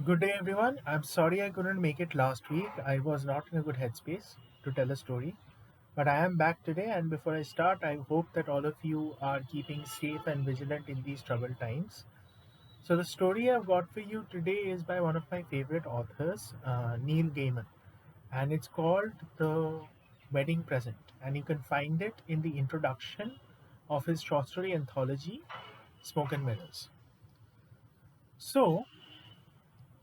Good day, everyone. I'm sorry I couldn't make it last week. I was not in a good headspace to tell a story. But I am back today, and before I start, I hope that all of you are keeping safe and vigilant in these troubled times. So, the story I've got for you today is by one of my favorite authors, Neil Gaiman, and it's called The Wedding Present. And you can find it in the introduction of his short story anthology, Smoke and Mirrors. So,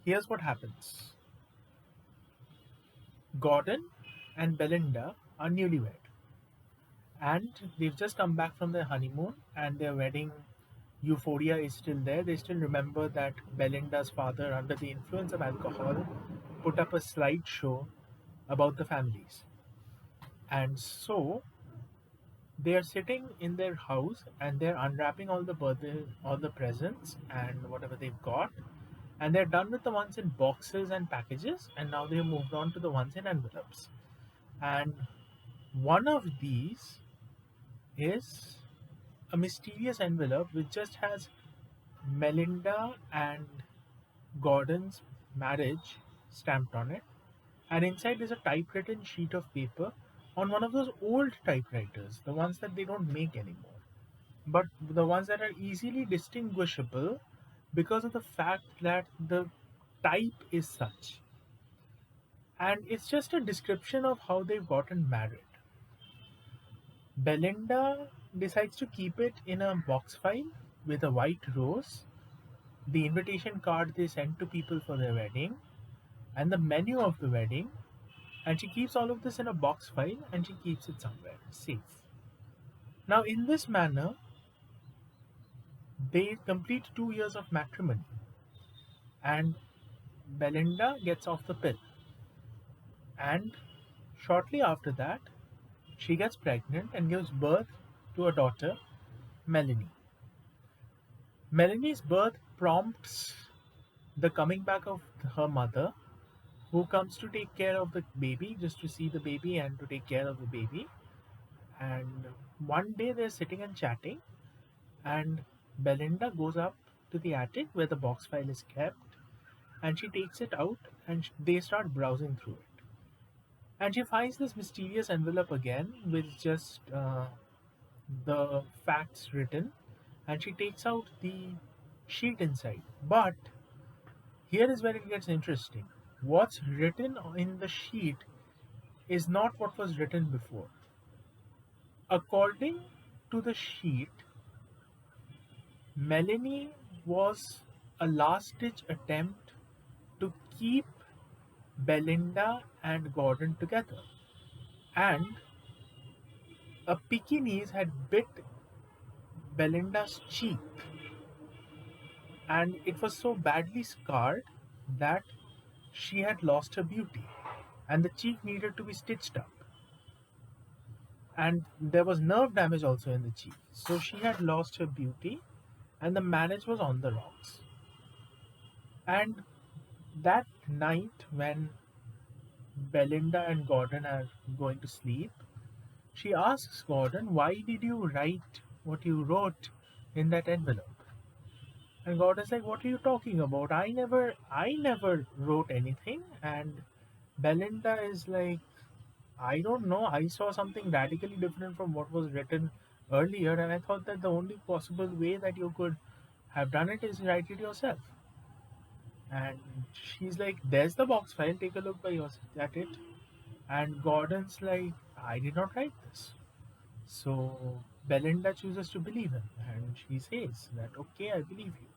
here's what happens. Gordon and Belinda are newlywed, and they've just come back from their honeymoon, and their wedding euphoria is still there. They still remember that Belinda's father, under the influence of alcohol, put up a slideshow about the families. And so they are sitting in their house and they're unwrapping all the presents and whatever they've got. And they're done with the ones in boxes and packages, and now they've moved on to the ones in envelopes. And one of these is a mysterious envelope which just has Melinda and Gordon's marriage stamped on it. And inside is a typewritten sheet of paper on one of those old typewriters, the ones that they don't make anymore, but the ones that are easily distinguishable because of the fact that the type is such. And it's just a description of how they've gotten married. Belinda decides to keep it in a box file with a white rose, the invitation card they sent to people for their wedding, and the menu of the wedding. And she keeps all of this in a box file and she keeps it somewhere safe. Now, in this manner, they complete 2 years of matrimony, and Belinda gets off the pill. And shortly after that, she gets pregnant and gives birth to a daughter, Melanie. Melanie's birth prompts the coming back of her mother, who comes to take care of the baby, just to see the baby and to take care of the baby. And one day they're sitting and chatting, and Belinda goes up to the attic where the box file is kept, and she takes it out and they start browsing through it. And she finds this mysterious envelope again with just the facts written, and she takes out the sheet inside. But here is where it gets interesting. What's written in the sheet is not what was written before. According to the sheet, Melanie was a last ditch attempt to keep Belinda and Gordon together. And a Pekingese had bit Belinda's cheek, and it was so badly scarred that she had lost her beauty, and the cheek needed to be stitched up. And there was nerve damage also in the cheek. So she had lost her beauty, and the marriage was on the rocks. And that night, when Belinda and Gordon are going to sleep, she asks Gordon, "Why did you write what you wrote in that envelope?" And Gordon's like, "What are you talking about? I never wrote anything." And Belinda is like, "I don't know. I saw something radically different from what was written earlier, and I thought that the only possible way that you could have done it is write it yourself." And she's like, "There's the box file. Take a look by yourself at it." And Gordon's like, "I did not write this." So Belinda chooses to believe him, and she says that, "Okay, I believe you."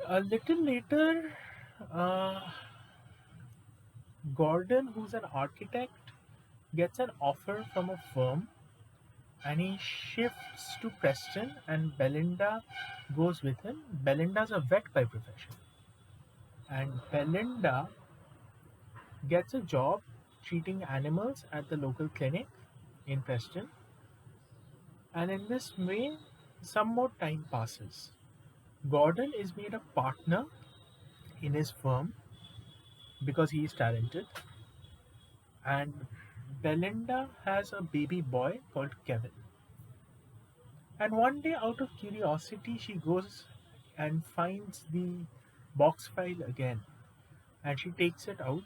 A little later, uh, Gordon, who's an architect, gets an offer from a firm, and he shifts to Preston, and Belinda goes with him. Belinda's a vet by profession, and Belinda gets a job treating animals at the local clinic in Preston. And in this way, some more time passes. Gordon is made a partner in his firm because he is talented, and Belinda has a baby boy called Kevin. And one day, out of curiosity, she goes and finds the box file again, and she takes it out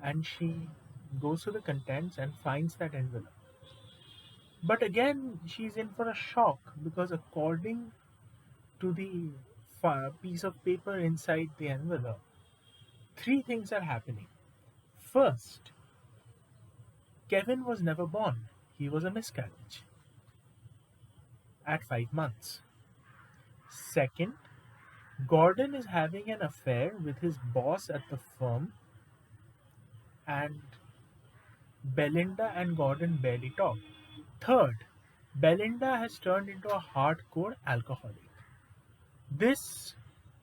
and she goes to the contents and finds that envelope. But again, she's in for a shock because according to the piece of paper inside the envelope, three things are happening. First, Kevin was never born. He was a miscarriage at 5 months. Second, Gordon is having an affair with his boss at the firm, and Belinda and Gordon barely talk. Third, Belinda has turned into a hardcore alcoholic. This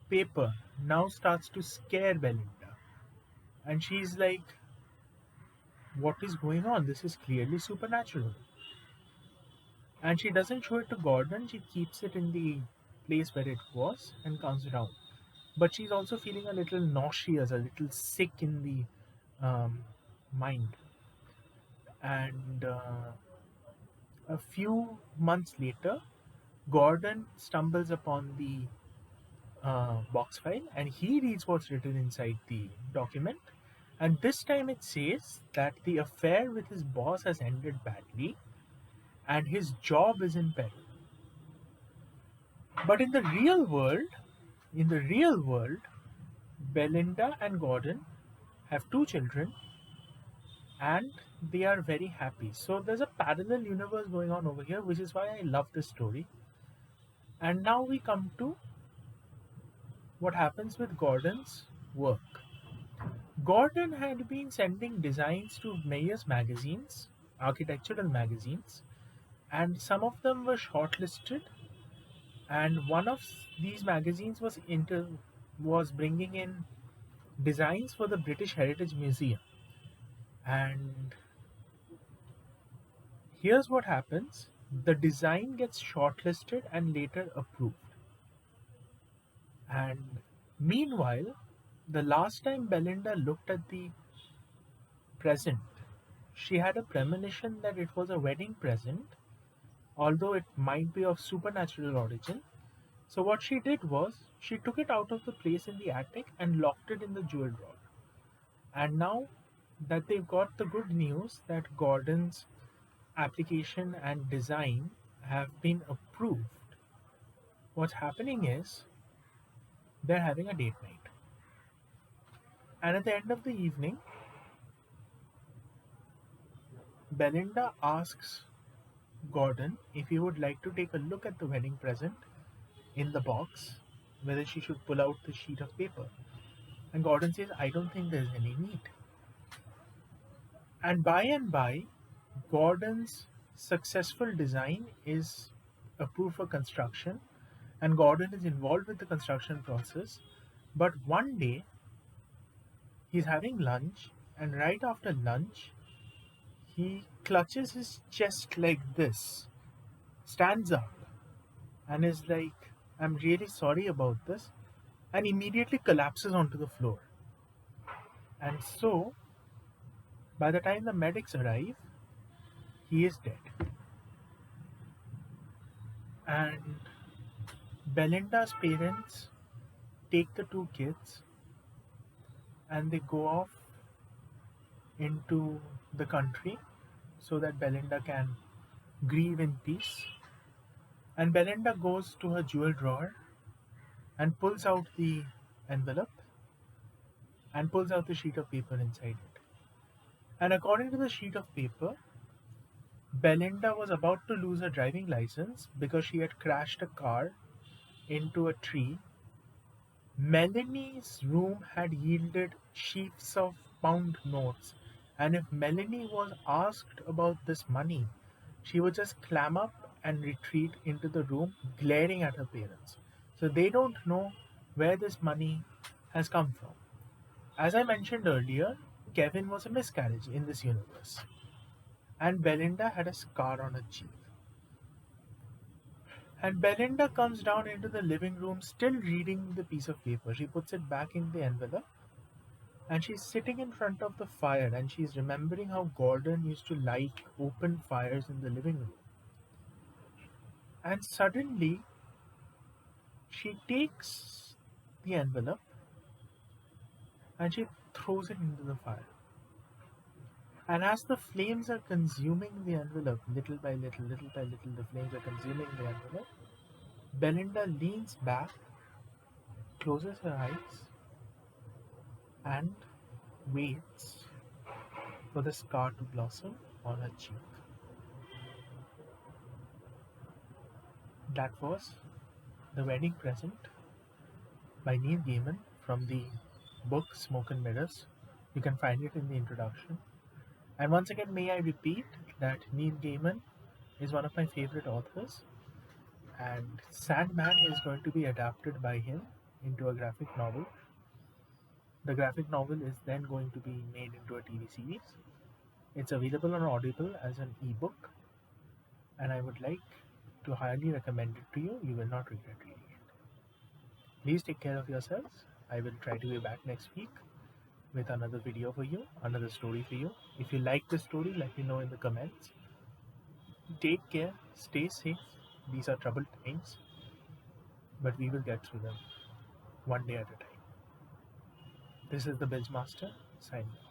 paper now starts to scare Belinda, and she's like, what is going on? This is clearly supernatural. And she doesn't show it to Gordon, she keeps it in the place where it was and comes down. But she's also feeling a little nauseous, a little sick in the mind. And a few months later, Gordon stumbles upon the box file and he reads what's written inside the document. And this time it says that the affair with his boss has ended badly and his job is in peril. But in the real world, Belinda and Gordon have two children and they are very happy. So there's a parallel universe going on over here, which is why I love this story. And now we come to what happens with Gordon's work. Gordon had been sending designs to various magazines, architectural magazines, and some of them were shortlisted. And one of these magazines was bringing in designs for the British Heritage Museum. And here's what happens: the design gets shortlisted and later approved. And meanwhile, the last time Belinda looked at the present, she had a premonition that it was a wedding present, although it might be of supernatural origin. So, what she did was she took it out of the place in the attic and locked it in the jewel drawer. And now that they've got the good news that Gordon's application and design have been approved, what's happening is they're having a date night. And at the end of the evening, Belinda asks Gordon if he would like to take a look at the wedding present in the box, whether she should pull out the sheet of paper. And Gordon says, I don't think there's any need. And by, Gordon's successful design is approved for construction, and Gordon is involved with the construction process. But one day, he's having lunch, and right after lunch, he clutches his chest like this, stands up, and is like, I'm really sorry about this, and immediately collapses onto the floor. And so, by the time the medics arrive, he is dead. And Belinda's parents take the two kids and they go off into the country so that Belinda can grieve in peace. And Belinda goes to her jewel drawer and pulls out the envelope and pulls out the sheet of paper inside it. And according to the sheet of paper, Belinda was about to lose her driving license because she had crashed a car into a tree. Melanie's room had yielded sheafs of pound notes, and if Melanie was asked about this money, she would just clam up and retreat into the room, glaring at her parents. So they don't know where this money has come from. As I mentioned earlier, Kevin was a miscarriage in this universe, and Belinda had a scar on her cheek. And Belinda comes down into the living room, still reading the piece of paper. She puts it back in the envelope and she's sitting in front of the fire and she's remembering how Gordon used to light open fires in the living room. And suddenly she takes the envelope and she throws it into the fire. And as the flames are consuming the envelope, little by little, the flames are consuming the envelope, Belinda leans back, closes her eyes, and waits for the scar to blossom on her cheek. That was The Wedding Present by Neil Gaiman from the book Smoke and Mirrors. You can find it in the introduction. And once again, may I repeat that Neil Gaiman is one of my favorite authors, and Sandman is going to be adapted by him into a graphic novel. The graphic novel is then going to be made into a TV series. It's available on Audible as an ebook, and I would like to highly recommend it to you. You will not regret reading it. Please take care of yourselves. I will try to be back next week with another video for you, another story for you. If you like this story, let me know in the comments. Take care, stay safe. These are troubled times, but we will get through them one day at a time. This is the Bilge Master signing off.